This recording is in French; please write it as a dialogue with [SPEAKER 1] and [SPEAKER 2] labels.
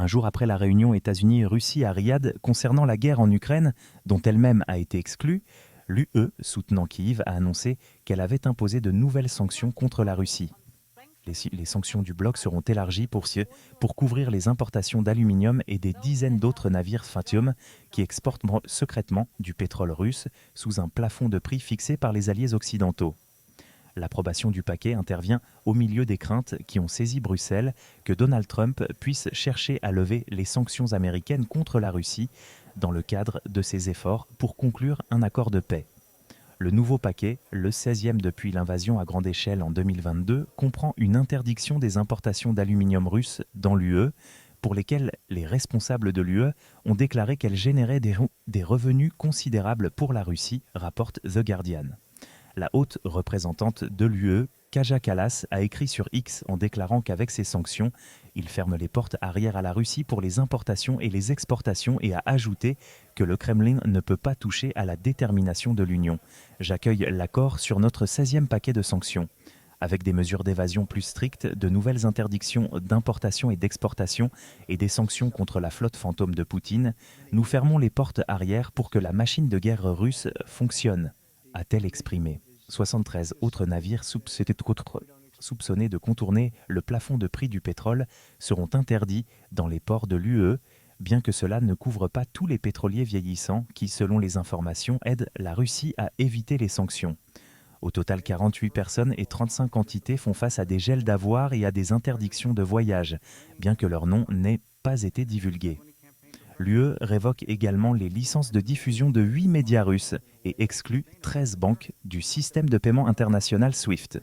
[SPEAKER 1] Un jour après la réunion États-Unis-Russie à Riyad concernant la guerre en Ukraine, dont elle-même a été exclue, l'UE, soutenant Kiev, a annoncé qu'elle avait imposé de nouvelles sanctions contre la Russie. Les sanctions du bloc seront élargies pour couvrir les importations d'aluminium et des dizaines d'autres navires Fatium qui exportent secrètement du pétrole russe sous un plafond de prix fixé par les alliés occidentaux. L'approbation du paquet intervient au milieu des craintes qui ont saisi Bruxelles que Donald Trump puisse chercher à lever les sanctions américaines contre la Russie dans le cadre de ses efforts pour conclure un accord de paix. Le nouveau paquet, le 16e depuis l'invasion à grande échelle en 2022, comprend une interdiction des importations d'aluminium russe dans l'UE, pour lesquelles les responsables de l'UE ont déclaré qu'elles généraient des revenus considérables pour la Russie, rapporte The Guardian. La haute représentante de l'UE, Kaja Kallas, a écrit sur X en déclarant qu'avec ces sanctions, il ferme les portes arrière à la Russie pour les importations et les exportations et a ajouté que le Kremlin ne peut pas toucher à la détermination de l'Union. J'accueille l'accord sur notre 16e paquet de sanctions. Avec des mesures d'évasion plus strictes, de nouvelles interdictions d'importation et d'exportation et des sanctions contre la flotte fantôme de Poutine, nous fermons les portes arrière pour que la machine de guerre russe fonctionne, a-t-elle exprimé. 73 autres navires soupçonnés de contourner le plafond de prix du pétrole seront interdits dans les ports de l'UE, bien que cela ne couvre pas tous les pétroliers vieillissants qui, selon les informations, aident la Russie à éviter les sanctions. Au total, 48 personnes et 35 entités font face à des gels d'avoirs et à des interdictions de voyage, bien que leur nom n'ait pas été divulgué. L'UE révoque également les licences de diffusion de 8 médias russes et exclut 13 banques du système de paiement international SWIFT.